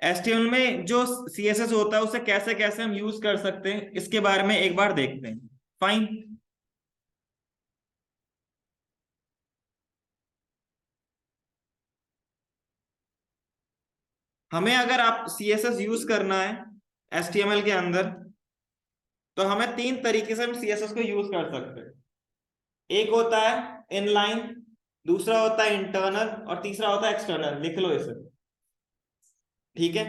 HTML में जो CSS होता है उसे कैसे कैसे हम यूज कर सकते हैं इसके बारे में एक बार देखते हैं। फाइन। हमें अगर आप CSS यूज करना है HTML के अंदर, तो हमें तीन तरीके से हम CSS को यूज कर सकते हैं। एक होता है इनलाइन, दूसरा होता है इंटरनल, और तीसरा होता है एक्सटर्नल। लिख लो इसे। ठीक है,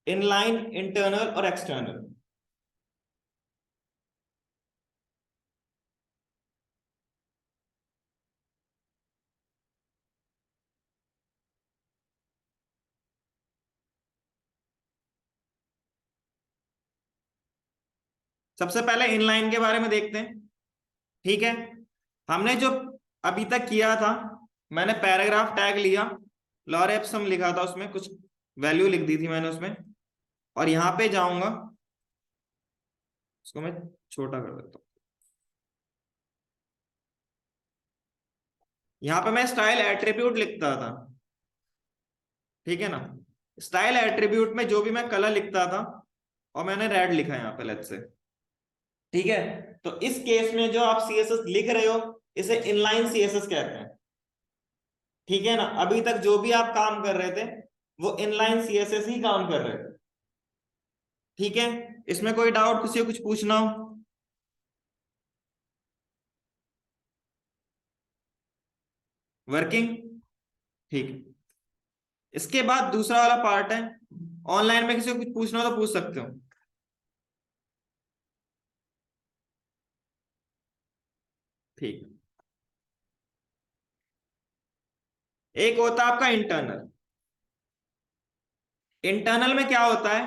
इनलाइन, इंटरनल और एक्सटर्नल। सबसे पहले इनलाइन के बारे में देखते हैं। ठीक है, हमने जो अभी तक किया था, मैंने पैराग्राफ टैग लिया, लॉरेप्सम लिखा था, उसमें कुछ वैल्यू लिख दी थी मैंने उसमें, और यहां पे जाऊंगा, इसको मैं छोटा कर देता हूं। यहां पे मैं स्टाइल एट्रीब्यूट लिखता था। ठीक है ना, स्टाइल एट्रीब्यूट में जो भी मैं कलर लिखता था, और मैंने रेड लिखा है यहाँ पे, लेट्स से। ठीक है, तो इस केस में जो आप CSS लिख रहे हो, इसे इनलाइन CSS कहते हैं। ठीक है ना, अभी तक जो भी आप काम कर रहे थे वो इनलाइन CSS ही काम कर रहे थे। ठीक है, इसमें कोई डाउट, किसी को कुछ पूछना हो? वर्किंग। ठीक है, इसके बाद दूसरा वाला पार्ट है, ऑनलाइन में किसी को कुछ पूछना हो तो पूछ सकते हो। ठीक। एक होता है आपका इंटरनल। इंटरनल में क्या होता है,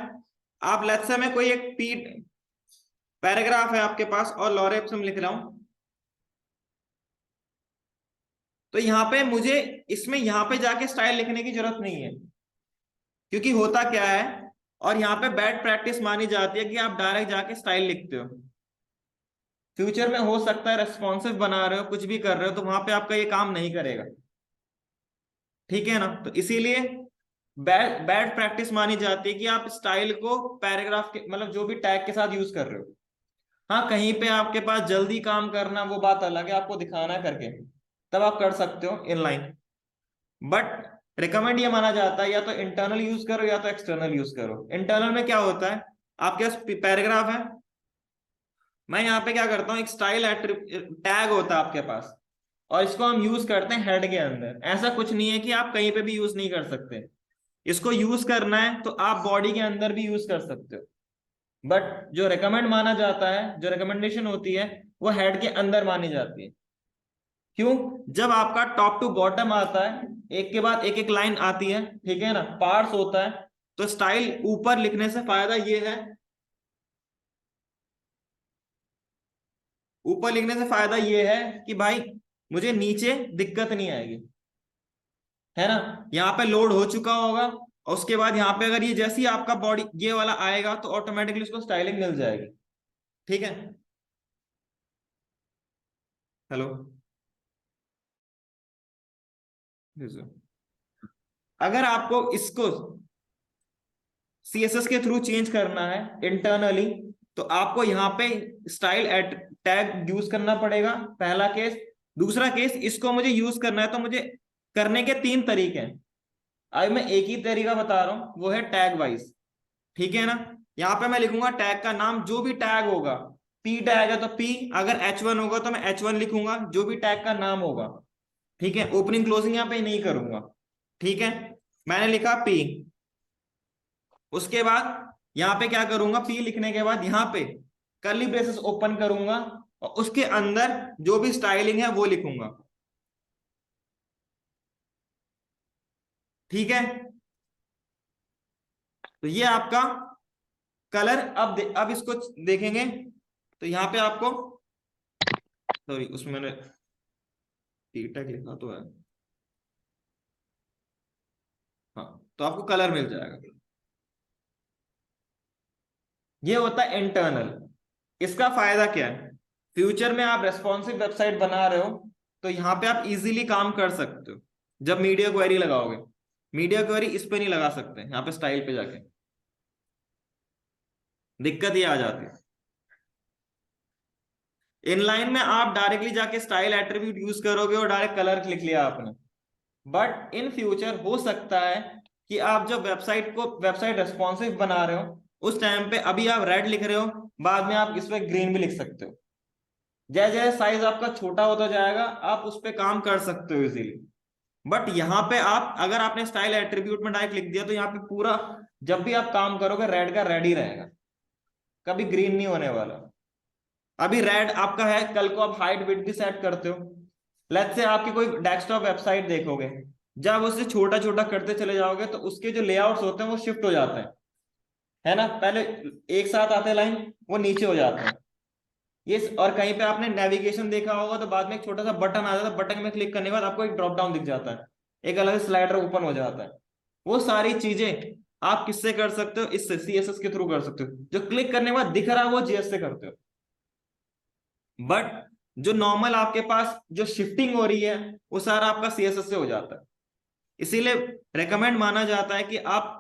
आप लेट्स से मैं कोई एक पी पैराग्राफ है आपके पास और लॉरेप्सम लिख रहा हूं, तो यहां पे मुझे इसमें यहां पे जाके स्टाइल लिखने की जरूरत नहीं है, क्योंकि होता क्या है, और यहाँ पे बैड प्रैक्टिस मानी जाती है कि आप डायरेक्ट जाके स्टाइल लिखते हो। फ्यूचर में हो सकता है रेस्पॉन्सिव बना रहे हो, कुछ भी कर रहे हो, तो वहां पे आपका ये काम नहीं करेगा। ठीक है ना, तो इसीलिए बैड बैड प्रैक्टिस मानी जाती है कि आप स्टाइल को पैराग्राफ के मतलब जो भी टैग के साथ यूज कर रहे हो। हाँ, कहीं पे आपके पास जल्दी काम करना, वो बात अलग है, आपको दिखाना करके, तब आप कर सकते हो इनलाइन। बट रिकमेंड ये माना जाता है या तो इंटरनल यूज करो या तो एक्सटर्नल यूज करो। इंटरनल में क्या होता है, आपके पास पैराग्राफ है, मैं यहाँ पे क्या करता हूँ, एक स्टाइल टैग होता है आपके पास, और इसको हम यूज करते हैं हेड के अंदर। ऐसा कुछ नहीं है कि आप कहीं पे भी यूज नहीं कर सकते। इसको यूज करना है तो आप बॉडी के अंदर भी यूज कर सकते हो, बट जो रिकमेंड माना जाता है, जो रिकमेंडेशन होती है, वो हेड के अंदर मानी जाती है। क्यों? जब आपका टॉप टू बॉटम आता है, एक के बाद एक एक लाइन आती है, ठीक है ना, पार्स होता है, तो स्टाइल ऊपर लिखने से फायदा ये है, ऊपर लिखने से फायदा ये है कि भाई मुझे नीचे दिक्कत नहीं आएगी, है ना। यहाँ पे लोड हो चुका होगा, और उसके बाद यहाँ पे अगर ये जैसे ही आपका बॉडी ये वाला आएगा, तो ऑटोमेटिकली उसको स्टाइलिंग मिल जाएगी। ठीक है। हेलो। अगर आपको इसको CSS के थ्रू चेंज करना है इंटरनली, तो आपको यहाँ पे स्टाइल एट टैग यूज करना पड़ेगा, पहला केस। दूसरा केस, इसको मुझे यूज करना है तो मुझे करने के तीन तरीके हैं। अब मैं एक ही तरीका बता रहा हूं, वो है टैग वाइज। ठीक है ना, यहाँ पे मैं लिखूंगा टैग का नाम, जो भी टैग होगा, P टैग है तो P, अगर H1 होगा तो मैं H1 लिखूंगा, जो भी टैग का नाम होगा। ठीक है, ओपनिंग क्लोजिंग यहाँ पे नहीं करूंगा। ठीक है, मैंने लिखा P। उसके बाद यहाँ पे क्या करूंगा, P लिखने के बाद यहाँ पे कर्ली ब्रेसेस ओपन करूंगा, और उसके अंदर जो भी स्टाइलिंग है वो लिखूंगा। ठीक है, तो ये आपका कलर। अब इसको देखेंगे, तो यहाँ पे आपको, सॉरी उसमें मैंने टी टैग लिखा तो है, हाँ, तो आपको कलर मिल जाएगा। ये होता है इंटरनल। इसका फायदा क्या है, फ्यूचर में आप रेस्पॉन्सिव वेबसाइट बना रहे हो, तो यहाँ पे आप इजीली काम कर सकते हो जब मीडिया क्वेरी लगाओगे। मीडिया क्वेरी इस पे नहीं लगा सकते, यहाँ पे स्टाइल पे जाके दिक्कत ये आ जाती है। इनलाइन में आप डायरेक्टली जाके स्टाइल एट्रीब्यूट यूज करोगे और डायरेक्ट कलर लिख लिया आपने, बट इन फ्यूचर हो सकता है कि आप जब वेबसाइट रेस्पॉन्सिव बना रहे हो उस टाइम पे अभी आप रेड लिख रहे हो, बाद में आप इस पे ग्रीन भी लिख सकते हो। जैसे जैसे साइज आपका छोटा होता जाएगा आप उस पे काम कर सकते हो इजीली। बट यहाँ पे आप अगर आपने स्टाइल एट्रीब्यूट में डायरेक्ट लिख दिया तो यहाँ पे पूरा जब भी आप काम करोगे रेड का रेड ही रहेगा, कभी ग्रीन नहीं होने वाला। अभी रेड आपका है, कल को आप हाइट विड्थ भी सेट करते हो, लेट्स से आपकी कोई डेस्कटॉप वेबसाइट देखोगे, जब उसे छोटा छोटा करते चले जाओगे तो उसके जो लेआउट्स होते हैं वो शिफ्ट हो जाते हैं, है ना, पहले एक साथ आते लाइन, वो नीचे हो जाते हैं ये। और कहीं पे आपने नेविगेशन देखा होगा तो बाद में एक छोटा सा बटन आ जाता है, बटन में क्लिक करने के बाद आपको एक ड्रॉप डाउन दिख जाता है, एक अलग स्लाइडर ओपन हो जाता है। वो सारी चीजें आप किससे कर सकते हो, इससे सीएसएस के थ्रू कर सकते हो। जो क्लिक करने के बाद दिख रहा है वो जेएस से करते हो, बट जो नॉर्मल आपके पास जो शिफ्टिंग हो रही है वो सारा आपका सीएसएस से हो जाता है। इसीलिए रेकमेंड माना जाता है कि आप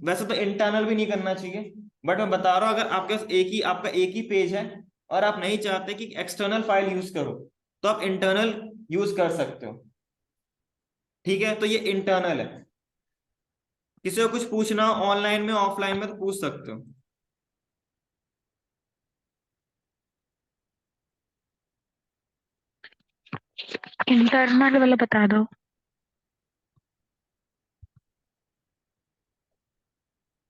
वैसे तो इंटरनल भी नहीं करना चाहिए, बट मैं बता रहा हूं अगर आपके पास आपका एक ही पेज है और आप नहीं चाहते कि एक्सटर्नल फाइल यूज करो तो आप इंटरनल यूज कर सकते हो। ठीक है, तो ये इंटरनल है। किसी को कुछ पूछना ऑनलाइन में ऑफलाइन में तो पूछ सकते हो। इंटरनल वाला बता दो।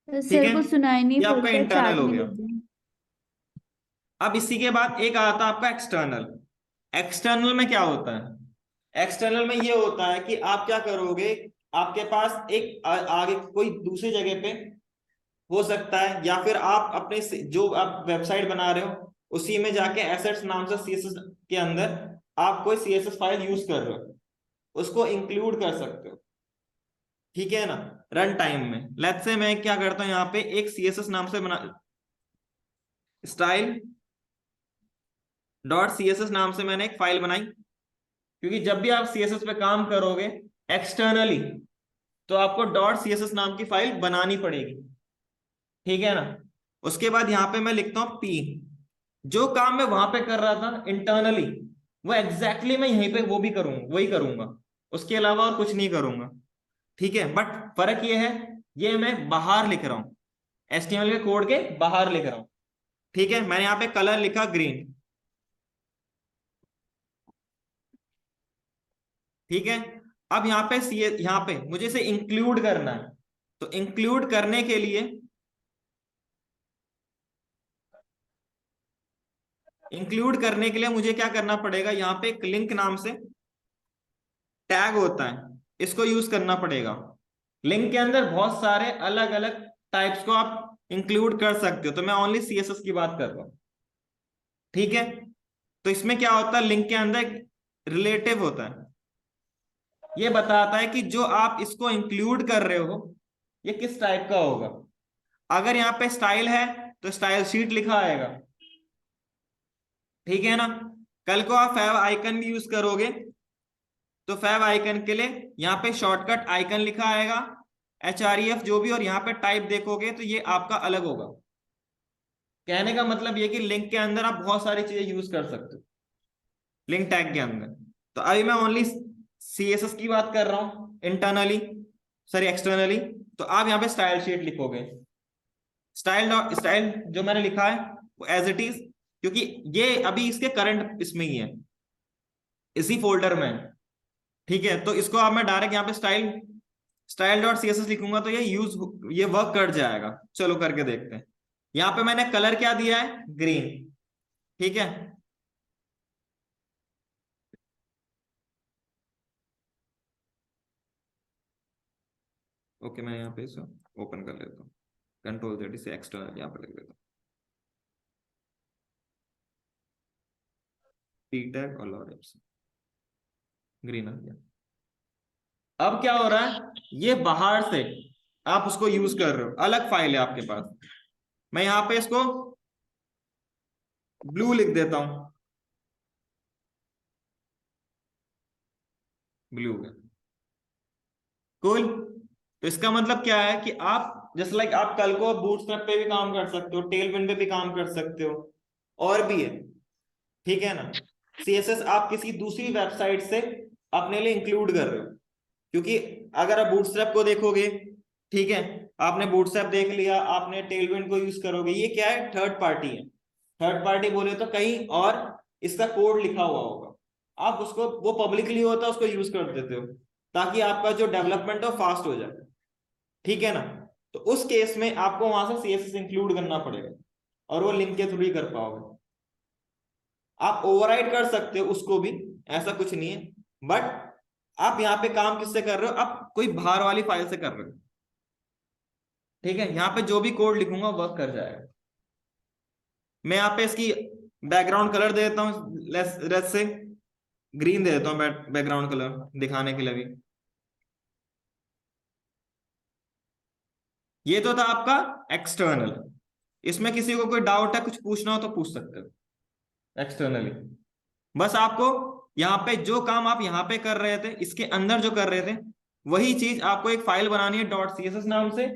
ठीक है, सर को सुनाई नहीं ये आपका पड़ता, इंटरनल चैट हो में गया। लिख दें। अब इसी के बाद एक आता है आपका एक्सटर्नल। एक्सटर्नल में क्या होता है, एक्सटर्नल में ये होता है कि आप क्या करोगे, आपके पास एक आगे कोई दूसरी जगह पे हो सकता है, या फिर आप अपने जो आप वेबसाइट बना रहे हो उसी में जाके एसेट्स नाम से सीएसएस के अंदर आप कोई सीएसएस फाइल यूज कर रहे हो, उसको इंक्लूड कर सकते हो। ठीक है ना, रन टाइम में लेट्स से मैं क्या करता हूँ, यहाँ पे एक सीएसएस नाम से बना स्टाइल डॉट सीएसएस नाम से मैंने एक फाइल बनाई, क्योंकि जब भी आप सीएसएस पे काम करोगे एक्सटर्नली तो आपको डॉट सीएसएस नाम की फाइल बनानी पड़ेगी। ठीक है ना, उसके बाद यहाँ पे मैं लिखता हूँ पी, जो काम मैं वहां पे कर रहा था इंटरनली वो एग्जैक्टली मैं यहीं पे वो भी करूंगा, वही करूंगा, उसके अलावा और कुछ नहीं करूंगा। ठीक है, बट फर्क ये है, ये मैं बाहर लिख रहा हूँ, एचटीएमएल के कोड के बाहर लिख रहा हूँ। ठीक है, मैंने यहाँ पे कलर लिखा ग्रीन। ठीक है, अब यहाँ पे यहाँ पे मुझे इसे इंक्लूड करना है, तो इंक्लूड करने के लिए मुझे क्या करना पड़ेगा, यहाँ पे एक लिंक नाम से टैग होता है, इसको यूज करना पड़ेगा। लिंक के अंदर बहुत सारे अलग अलग टाइप्स को आप इंक्लूड कर सकते हो, तो मैं ओनली सीएसएस की बात कर रहा हूँ। ठीक है, तो इसमें क्या होता है, लिंक के अंदर रिलेटिव होता है, ये बताता है कि जो आप इसको इंक्लूड कर रहे हो ये किस टाइप का होगा। अगर यहाँ पे स्टाइल है तो स्टाइल शीट लिखा आएगा। ठीक है ना, कल को आप फैव आइकन भी यूज करोगे तो फैव आइकन के लिए यहाँ पे शॉर्टकट आइकन लिखा आएगा, HREF जो भी, और यहाँ पे टाइप देखोगे तो ये आपका अलग होगा। कहने का मतलब ये कि लिंक के अंदर आप बहुत सारी चीजें यूज कर सकते हो लिंक टैग के अंदर। तो अभी मैं ओनली सीएसएस की बात कर रहा हूँ इंटरनली, सॉरी एक्सटर्नली। तो आप यहाँ पे स्टाइल शीट लिखोगे, स्टाइल जो मैंने लिखा है वो एज इट इज, क्योंकि ये अभी इसके करंट इसमें ही है, इसी फोल्डर में है। ठीक है, तो इसको अब मैं डायरेक्ट यहाँ पे स्टाइल डॉट सीएसएस लिखूंगा तो ये वर्क कर जाएगा। चलो करके देखते हैं। यहाँ पे मैंने कलर क्या दिया है, ग्रीन। ठीक है, ओके, मैं यहाँ पे इसे ओपन कर लेता हूँ, कंट्रोल जेड से एक्स्ट्रा यहाँ पे लिख देता हूँ, टी टैग और लॉर्ड एप्स, ग्रीन आ गया। अब क्या हो रहा है, ये बाहर से आप उसको यूज कर रहे हो, अलग फाइल है आपके पास, मैं यहाँ पे इसको ब्लू लिख देता हूं, ब्लू है, कूल। तो इसका मतलब क्या है कि आप जैसे लाइक आप कल को बूटस्ट्रैप पे भी काम कर सकते हो, टेलविंड पे भी काम कर सकते हो, और भी है, ठीक है ना। सीएसएस आप किसी दूसरी वेबसाइट से अपने लिए इंक्लूड कर रहे हो, क्योंकि अगर आप बूटस्ट्रैप को देखोगे, ठीक है, आपने बूटस्ट्रैप देख लिया, आपने टेलविंड को यूज करोगे, ये क्या है, थर्ड पार्टी है। थर्ड पार्टी बोले तो कहीं और इसका कोड लिखा हुआ होगा, आप उसको, वो पब्लिकली होता है, उसको यूज कर देते हो ताकि आपका जो डेवलपमेंट है फास्ट हो जाए, ठीक है ना। तो उस केस में आपको वहां से सीएसएस इंक्लूड करना पड़ेगा, और वो लिंक के थ्रू ही कर पाओगे। आप ओवरराइड कर सकते हो उसको भी, ऐसा कुछ नहीं है, बट आप यहाँ पे काम किससे कर रहे हो, आप कोई बाहर वाली फाइल से कर रहे हो, ठीक है। यहाँ पे जो भी कोड लिखूंगा वर्क कर जाएगा। मैं यहाँ पे इसकी बैकग्राउंड कलर दे देता हूँ, लेस से ग्रीन दे देता हूँ बैकग्राउंड कलर दिखाने के लिए भी। ये तो था आपका एक्सटर्नल। इसमें किसी को कोई डाउट है, कुछ पूछना हो तो पूछ सकते हो एक्सटर्नली। बस आपको यहाँ पे जो काम आप यहाँ पे कर रहे थे, इसके अंदर जो कर रहे थे, वही चीज आपको एक फाइल बनानी है .css नाम से,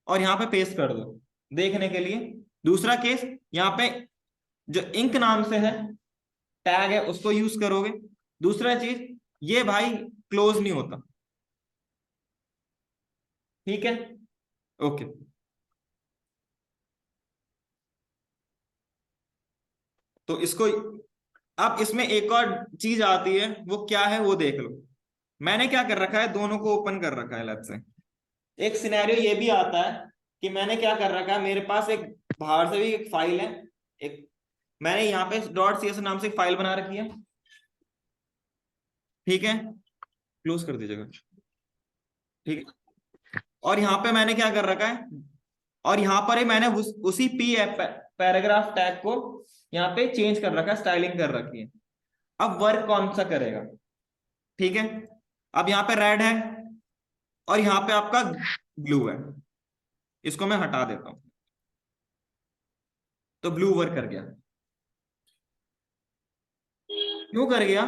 और यहाँ पे पेस्ट कर दो देखने के लिए। दूसरा केस, यहाँ पे जो इंक नाम से है टैग है, उसको यूज करोगे। दूसरा चीज, ये भाई क्लोज नहीं होता, ठीक है, ओके। तो इसको, अब इसमें एक और चीज आती है, वो क्या है वो देख लो। मैंने क्या कर रखा है, दोनों को ओपन कर रखा है अलग से। एक सिनेरियो ये भी आता है कि मैंने क्या कर रखा है, मेरे पास एक बाहर से भी एक फाइल है, एक मैंने यहाँ पे .cs नाम से एक फाइल बना रखी है, ठीक है, क्लोज कर दीजिएगा, ठीक है। और यहाँ पे मैंने क्या कर रखा है, और यहाँ पर ही मैंने उसी पी पैराग्राफ टैग को यहाँ पे चेंज कर रखा है, स्टाइलिंग कर रखी है। अब वर्क कौन सा करेगा, ठीक है। अब यहाँ पे रेड है, और यहाँ पे आपका ब्लू है, इसको मैं हटा देता हूं, तो ब्लू वर्क कर गया। क्यों कर गया,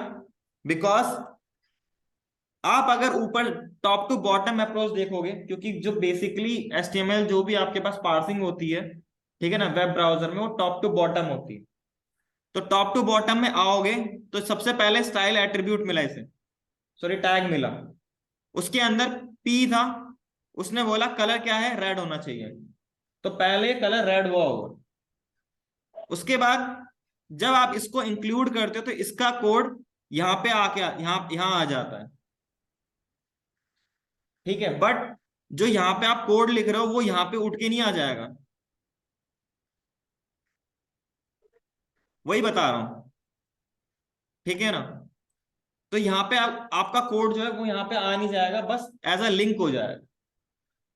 बिकॉज आप अगर ऊपर टॉप टू बॉटम अप्रोच देखोगे, क्योंकि जो बेसिकली HTML जो भी आपके पास पार्सिंग होती है, ठीक है ना, वेब ब्राउजर में, वो टॉप टू बॉटम होती है। तो टॉप टू बॉटम में आओगे तो सबसे पहले स्टाइल एट्रीब्यूट मिला इसे, सॉरी टैग मिला, उसके अंदर पी था, उसने बोला कलर क्या है, रेड होना चाहिए, तो पहले कलर रेड हुआ होगा। उसके बाद जब आप इसको इंक्लूड करते हो तो इसका कोड यहाँ पे आके यहाँ यहाँ आ जाता है, ठीक है। बट जो यहाँ पे आप कोड लिख रहे हो वो यहाँ पे उठ के नहीं आ जाएगा, वही बता रहा हूं, ठीक है ना। तो यहाँ पे आपका कोड जो है वो यहाँ पे आ नहीं जाएगा, बस एज अ लिंक हो जाएगा।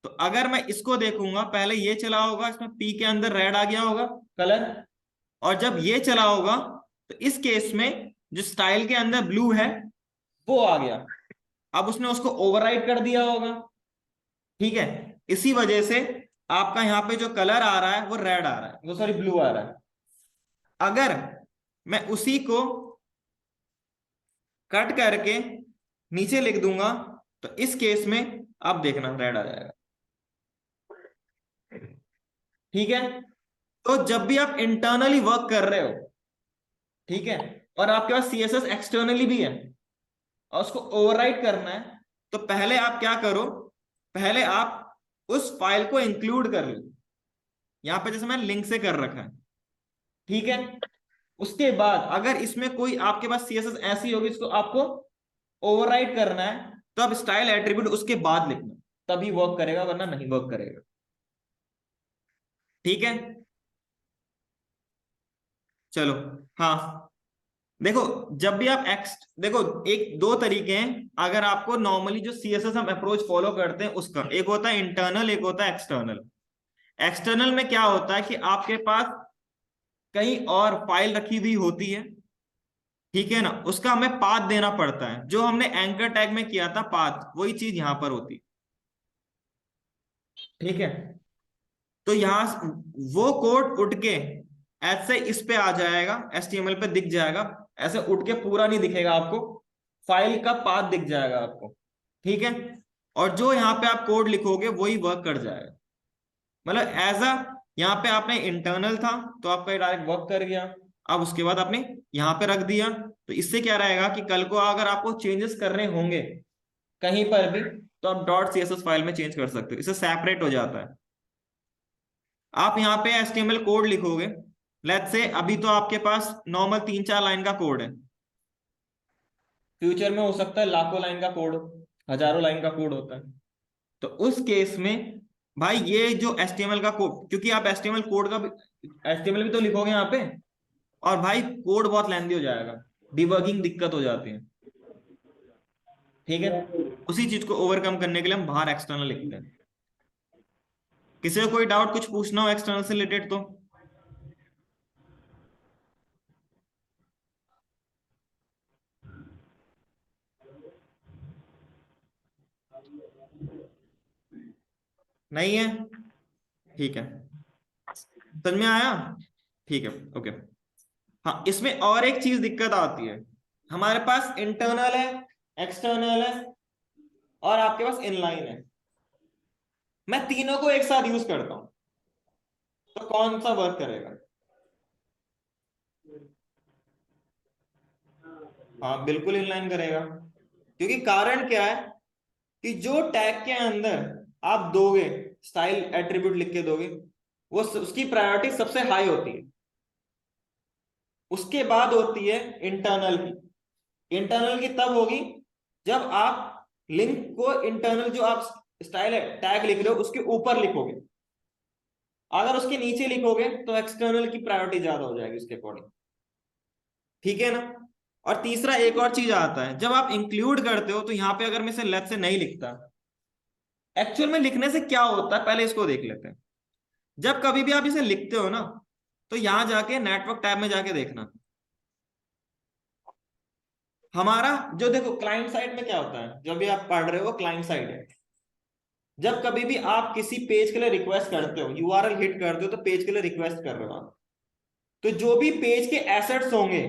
तो अगर मैं इसको देखूंगा, पहले ये चला होगा, इसमें पी के अंदर रेड आ गया होगा कलर, और जब ये चला होगा तो इस केस में जो स्टाइल के अंदर ब्लू है वो आ गया, अब उसने उसको ओवरराइड कर दिया होगा, ठीक है। इसी वजह से आपका यहाँ पे जो कलर आ रहा है वो रेड आ रहा है, वो सॉरी ब्लू आ रहा है। अगर मैं उसी को कट करके नीचे लिख दूंगा तो इस केस में आप देखना रेड आ जाएगा, ठीक है। तो जब भी आप इंटरनली वर्क कर रहे हो, ठीक है, और आपके पास सीएसएस एक्सटर्नली भी है और उसको ओवरराइट करना है, तो पहले आप क्या करो, पहले आप उस फाइल को इंक्लूड कर लो, यहां पे जैसे मैंने लिंक से कर रखा है, ठीक है। उसके बाद अगर इसमें कोई आपके पास सीएसएस ऐसी होगी जिसको आपको ओवरराइट करना है, तो आप स्टाइल एट्रीब्यूट उसके बाद लिखना, तभी वर्क करेगा, वरना नहीं वर्क करेगा, ठीक है। चलो, हाँ, देखो जब भी आप देखो, एक दो तरीके हैं अगर आपको नॉर्मली जो सीएसएस हम अप्रोच फॉलो करते हैं उसका, एक होता है इंटरनल, एक होता है एक्सटर्नल। एक्सटर्नल में क्या होता है कि आपके पास कहीं और फाइल रखी हुई होती है, ठीक है ना, उसका हमें पाथ देना पड़ता है, जो हमने एंकर टैग में किया था पाथ, वही चीज यहां पर होती, ठीक है। तो यहां वो कोड उठ के ऐसे इस पे आ जाएगा, HTML पे दिख जाएगा, ऐसे उठ के पूरा नहीं दिखेगा आपको, फाइल का पाथ दिख जाएगा आपको, ठीक है। और जो यहाँ पे आप कोड लिखोगे वही वर्क कर जाएगा। मतलब एज अ, यहाँ पे आपने इंटरनल था तो आपका डायरेक्ट वर्क कर गया, अब उसके बाद आपने यहाँ पे रख दिया। तो इससे क्या रहेगा कि कल को अगर आपको चेंजेस करने होंगे कहीं पर भी तो आप डॉट सीएसएस फाइल में चेंज कर सकते हो, इससे सेपरेट हो जाता है। आप यहाँ पे एचटीएमएल कोड लिखोगे, लेट्स से अभी तो आपके पास नॉर्मल 3-4 लाइन का कोड है, फ्यूचर में हो सकता है लाखों लाइन का कोड, हजारों लाइन का कोड होता है। तो उस केस में भाई ये जो एचटीएमएल का कोड, क्योंकि आप एचटीएमएल कोड का एचटीएमएल भी तो लिखोगे यहाँ पे, और भाई कोड बहुत लेंथी हो जाएगा, डिबगिंग दिक्कत हो जाती है। ठीक है, उसी चीज को ओवरकम करने के लिए हम बाहर एक्सटर्नल लिखते हैं। किसी को कोई डाउट कुछ पूछना हो एक्सटर्नल से रिलेटेड तो? नहीं है? ठीक है, समझ में आया? ठीक है, ओके। हाँ, इसमें और एक चीज दिक्कत आती है, हमारे पास इंटरनल है, एक्सटर्नल है, और आपके पास इनलाइन है। मैं तीनों को एक साथ यूज करता हूं, तो कौन सा वर्क करेगा? हाँ बिल्कुल इनलाइन करेगा, क्योंकि कारण क्या है कि जो टैग के अंदर आप दोगे, स्टाइल एट्रीब्यूट लिख के दोगे, वो उसकी प्रायोरिटी सबसे हाई होती है, उसके बाद होती है इंटरनल की। इंटरनल की तब होगी जब आप लिंक को इंटरनल जो आप स्टाइल टैग लिख रहे हो उसके ऊपर लिखोगे, अगर उसके नीचे लिखोगे तो एक्सटर्नल की प्रायोरिटी ज्यादा हो जाएगी उसके अकॉर्डिंग। ठीक है ना? और तीसरा एक और चीज आता है, जब आप इंक्लूड करते हो तो यहाँ पे अगर मैं इसे लेफ्ट से नहीं लिखता, एक्चुअल में लिखने से क्या होता है पहले इसको देख लेते हैं। जब कभी भी आप इसे लिखते हो ना, तो यहां जाके नेटवर्क टैब में जाके देखना, हमारा जो देखो क्लाइंट साइड में क्या होता है, जब भी आप पढ़ रहे हो क्लाइंट साइड है, जब कभी भी आप किसी पेज के लिए रिक्वेस्ट करते हो, यूआरएल हिट करते हो, तो पेज के लिए रिक्वेस्ट कर रहे हो आप, तो जो भी पेज के एसेट्स होंगे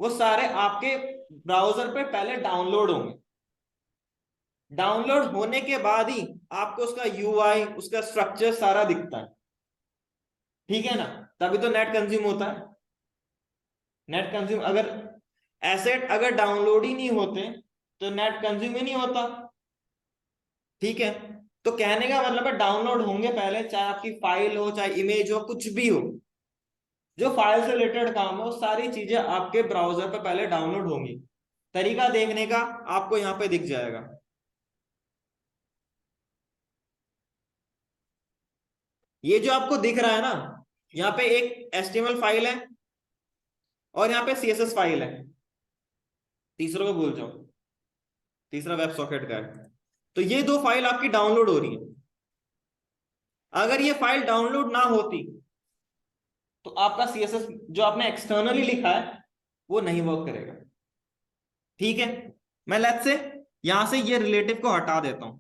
वो सारे आपके ब्राउजर पे पहले डाउनलोड होंगे। डाउनलोड होने के बाद ही आपको उसका यूआई, उसका स्ट्रक्चर सारा दिखता है। ठीक है ना? तभी तो नेट कंज्यूम होता है। नेट कंज्यूम, अगर एसेट अगर डाउनलोड ही नहीं होते तो नेट कंज्यूम ही नहीं होता। ठीक है, तो कहने का मतलब है डाउनलोड होंगे पहले, चाहे आपकी फाइल हो चाहे इमेज हो कुछ भी हो, जो फाइल से रिलेटेड काम है वो सारी चीजें आपके ब्राउजर पे पहले डाउनलोड होंगी। तरीका देखने का आपको यहाँ पे दिख जाएगा। ये जो आपको दिख रहा है ना, यहाँ पे एक HTML फाइल है और यहाँ पे CSS फाइल है, तीसरे को भूल जाओ, तीसरा वेब सॉकेट का है। तो ये दो फाइल आपकी डाउनलोड हो रही है, अगर ये फाइल डाउनलोड ना होती तो आपका CSS जो आपने एक्सटर्नली लिखा है वो नहीं वर्क करेगा। ठीक है, मैं लेट्स से यहां से ये रिलेटिव को हटा देता हूं,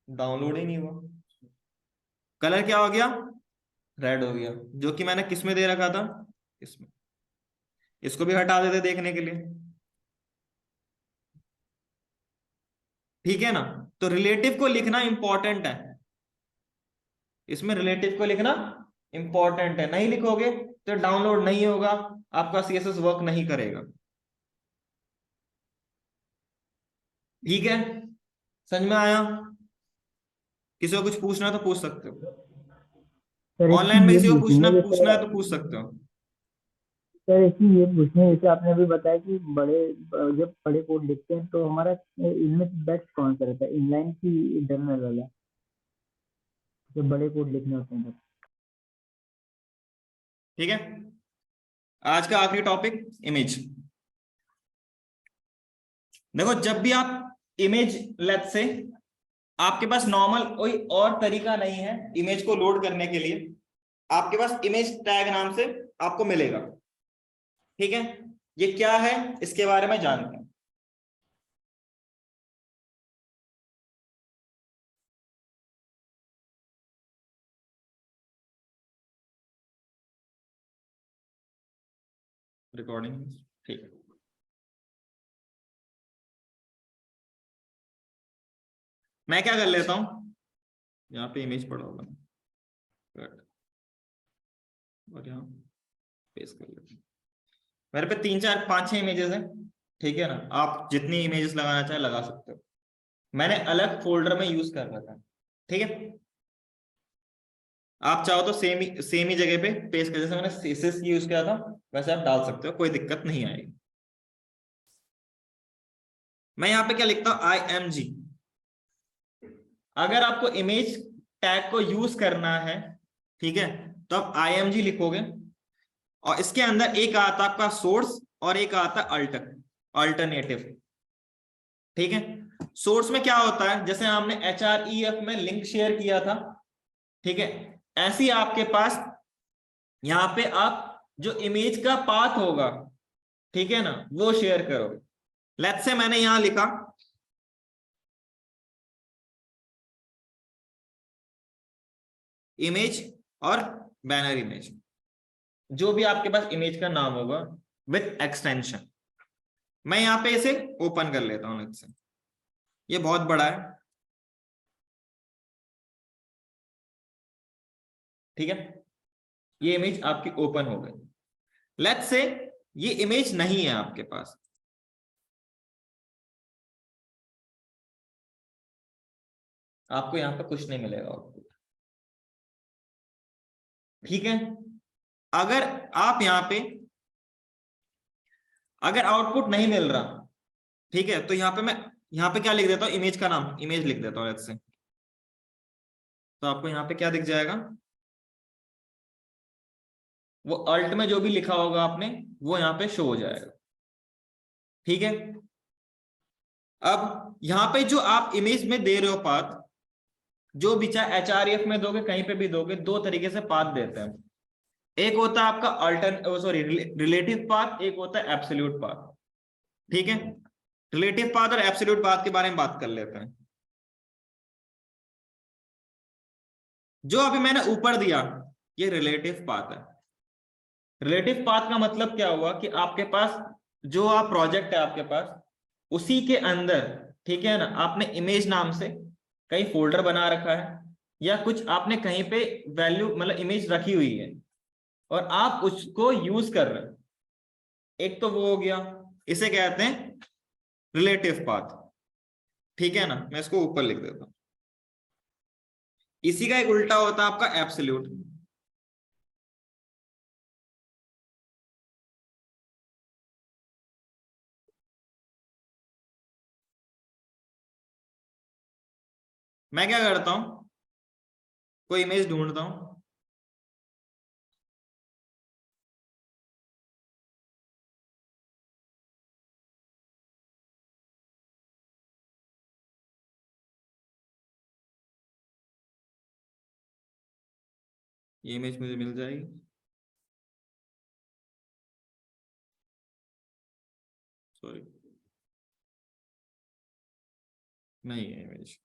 डाउनलोड ही नहीं हुआ, कलर क्या हो गया, रेड हो गया, जो कि मैंने किस में दे रखा था, इसमें। इसको भी हटा देते देखने के लिए। ठीक है ना? तो रिलेटिव को लिखना इंपॉर्टेंट है, इसमें रिलेटिव को लिखना इंपॉर्टेंट है, नहीं लिखोगे तो डाउनलोड नहीं होगा, आपका CSS वर्क नहीं करेगा। ठीक है, समझ में आया? किसी को कुछ पूछना है तो पूछ सकते हो, सर एक ऑनलाइन चीज में ये किसी को पूछनी पूछना है, पूछना जैसे है तो पूछ सकते हो। सर एक चीज ये पूछनी है, जैसे आपने अभी बताया कि जब बड़े कोड लिखते हैं तो हमारा इनमें से बेस्ट कौन सा रहता है, इनलाइन की इंटरनल वाला, जब बड़े कोड लिखने होते हैं तब? ठीक है, आज का आखिरी टॉपिक इमेज। देखो जब भी आप इमेज, लेट्स से आपके पास नॉर्मल कोई और तरीका नहीं है इमेज को लोड करने के लिए, आपके पास इमेज टैग नाम से आपको मिलेगा। ठीक है, ये क्या है इसके बारे में जानते हैं। रिकॉर्डिंग, ठीक है। मैं क्या कर लेता हूं, यहाँ पे इमेज पड़ा होगा और यहाँ पेस्ट कर लेते हैं। मेरे पे 3 4 5 6 इमेजेस हैं, ठीक है ना, आप जितनी इमेजेस लगाना चाहे लगा सकते हो। मैंने अलग फोल्डर में यूज कर रखा है, ठीक है। आप चाहो तो सेम ही जगह पे पेस्ट कर, जैसे मैंने सीएसएस यूज किया था वैसे आप डाल सकते हो, कोई दिक्कत नहीं आएगी। मैं यहाँ पे क्या लिखता हूं, IMG। अगर आपको इमेज टैग को यूज करना है, ठीक है, तो आप IMG लिखोगे और इसके अंदर एक आता आपका सोर्स और एक आता अल्टरनेटिव, ठीक है। सोर्स में क्या होता है, जैसे हमने HREF में लिंक शेयर किया था, ठीक है, ऐसे ही आपके पास यहाँ पे आप जो इमेज का पाथ होगा, ठीक है ना, वो शेयर करोगे। लेट्स से मैंने यहां लिखा इमेज और बैनर इमेज, जो भी आपके पास इमेज का नाम होगा विथ एक्सटेंशन। मैं यहां पे इसे ओपन कर लेता हूं, लेट्स से ये बहुत बड़ा है, ठीक है, ये इमेज आपकी ओपन हो गई। लेट्स से ये इमेज नहीं है आपके पास, आपको यहां पे कुछ नहीं मिलेगा आउटपुट, ठीक है। अगर आप यहां पे अगर आउटपुट नहीं मिल रहा, ठीक है, तो यहां पे मैं यहां पे क्या लिख देता हूं, इमेज का नाम इमेज लिख देता हूं लेट्स से, तो आपको यहां पे क्या दिख जाएगा, वो अल्ट में जो भी लिखा होगा आपने वो यहां पे शो हो जाएगा, ठीक है। अब यहां पे जो आप इमेज में दे रहे हो पाथ, जो भी चाहे HREF में दोगे कहीं पे भी दोगे, दो तरीके से पाथ देते हैं। एक होता है आपका रिलेटिव पाथ, एक होता है एब्सोल्यूट पाथ, ठीक है। रिलेटिव पाथ और एब्सोल्यूट पाथ के बारे में बात कर लेते हैं। जो अभी मैंने ऊपर दिया ये रिलेटिव पाथ है। रिलेटिव पाथ का मतलब क्या हुआ कि आपके पास जो आप प्रोजेक्ट है आपके पास, उसी के अंदर, ठीक है ना, आपने इमेज नाम से कहीं फोल्डर बना रखा है या कुछ आपने कहीं पे वैल्यू मतलब इमेज रखी हुई है और आप उसको यूज कर रहे हैं। एक तो वो हो गया, इसे कहते हैं रिलेटिव पाथ, ठीक है ना। मैं इसको ऊपर लिख देता हूं। इसी का एक उल्टा होता है आपका एब्सोल्यूट। मैं क्या करता हूं, कोई इमेज ढूंढता हूं, ये इमेज मुझे मिल जाएगी, सॉरी नहीं है इमेज,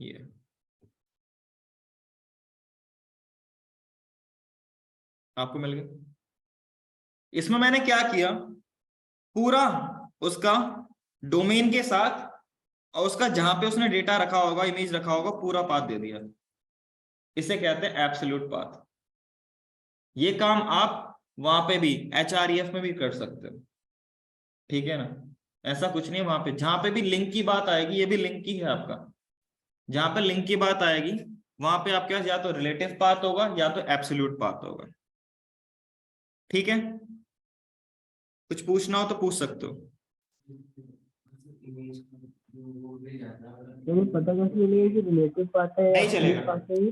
ये आपको मिल गया। इसमें मैंने क्या किया, पूरा उसका डोमेन के साथ और उसका जहां पे उसने डेटा रखा होगा, इमेज रखा होगा, पूरा पाथ दे दिया। इसे कहते हैं एब्सोल्यूट पाथ। ये काम आप वहां पे भी HREF में भी कर सकते हो, ठीक है ना। ऐसा कुछ नहीं, वहां पे जहां पे भी लिंक की बात आएगी, ये भी लिंक ही है आपका, जहां पे लिंक की बात आएगी वहां पे आपके पास या तो रिलेटिव पाथ होगा या तो एब्सोल्यूट पाथ होगा, ठीक है। कुछ पूछना हो तो पूछ सकते हो। तो ये पता कैसे चलेगा कि रिलेटिव पार्ट है या नहीं चलेगा। absolute part है ये?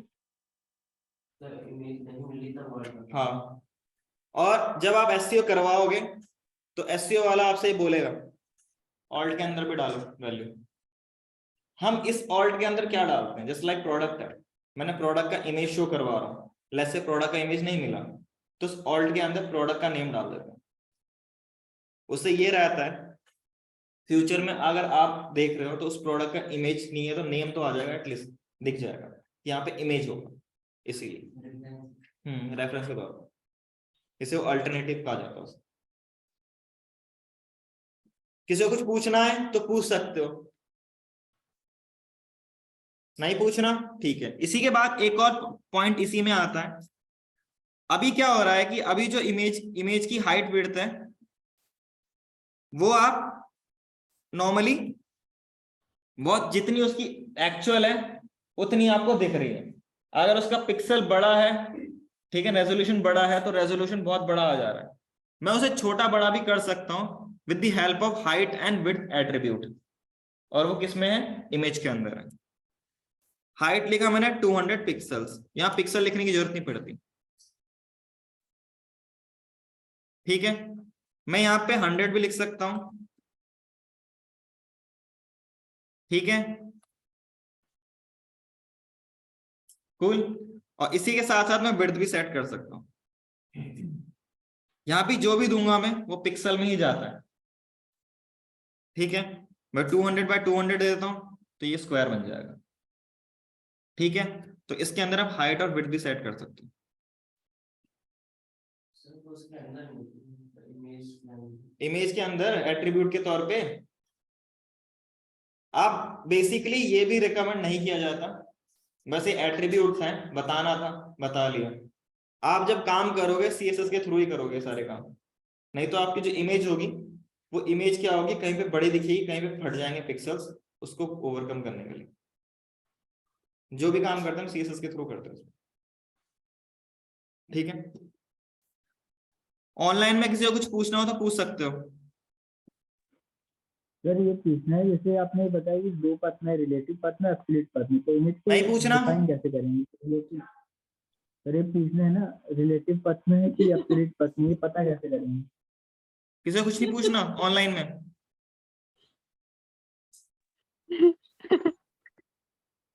हाँ, और जब आप SEO करवाओगे तो SEO वाला आपसे ये बोलेगा ऑल्ट के अंदर भी डालो वैल्यू। हम इस ऑल्ट के अंदर क्या डालते हैं, जस्ट लाइक प्रोडक्ट है, मैंने प्रोडक्ट का इमेज शो करवा रहा हूँ, लेट्स से प्रोडक्ट का इमेज नहीं मिला तो उस ऑल्ट के अंदर प्रोडक्ट का नेम डाल देते हैं। उससे ये रहता है फ्यूचर में अगर आप देख रहे हो तो उस प्रोडक्ट का इमेज नहीं है तो नेम तो आ जाएगा, एटलीस्ट दिख जाएगा, यहाँ पे इमेज होगा। इसीलिए रेफरेंस के तौर पर इसे अल्टरनेटिव कहा जाता है। किसी को कुछ पूछना है तो पूछ सकते हो, नहीं पूछना ठीक है। इसी के बाद एक और पॉइंट इसी में आता है। अभी क्या हो रहा है कि अभी जो इमेज की हाइट विड्थ है वो आप नॉर्मली बहुत जितनी उसकी एक्चुअल है उतनी आपको दिख रही है। अगर उसका पिक्सल बड़ा है, ठीक है, रेजोल्यूशन बड़ा है तो रेजोल्यूशन बहुत बड़ा आ जा रहा है। मैं उसे छोटा बड़ा भी कर सकता हूं with the help of height and width attribute, और वो किसमें है, इमेज के अंदर है। हाइट लिखा मैंने 200 पिक्सल्स, यहां पिक्सल लिखने की जरूरत नहीं पड़ती, ठीक है। मैं यहां पे 100 भी लिख सकता हूं, ठीक है, कूल। और इसी के साथ साथ मैं विड्थ भी सेट कर सकता हूं। यहां भी जो भी दूंगा मैं वो पिक्सल में ही जाता है, ठीक है। मैं 200 बाय 200 दे देता हूं तो ये स्क्वायर बन जाएगा, ठीक है। तो इसके अंदर आप हाइट और विड्थ भी सेट कर सकते हो। इमेज के अंदर एट्रीब्यूट के तौर पे आप बेसिकली ये भी रिकमेंड नहीं किया जाता, बस ये एट्रीब्यूट्स हैं, बताना था बता लिया। आप जब काम करोगे सीएसएस के थ्रू ही करोगे सारे काम, नहीं तो आपकी जो इमेज होगी वो इमेज क्या होगी, कहीं पे बड़ी दिखेगी, कहीं पे फट जाएंगे पिक्सल्स, उसको ओवरकम करने के लिए जो भी काम करते हैं सीएसएस के थ्रू करते हैं, ठीक है। ऑनलाइन में किसी को कुछ पूछना हो तो पूछ सकते हो। सर ये पूछना है, जैसे आपने बताया कि दो पथ में रिलेटिव पथ में स्प्लिट पथ में, तो इमेज को नहीं पूछना, डिफाइन कैसे करेंगे? सर ये पूछना है ना, रिलेटिव पथ में है कि स्प्लिट पथ में, ये पता कैसे करेंगे? किसी को कुछ नहीं पूछना ऑनलाइन में।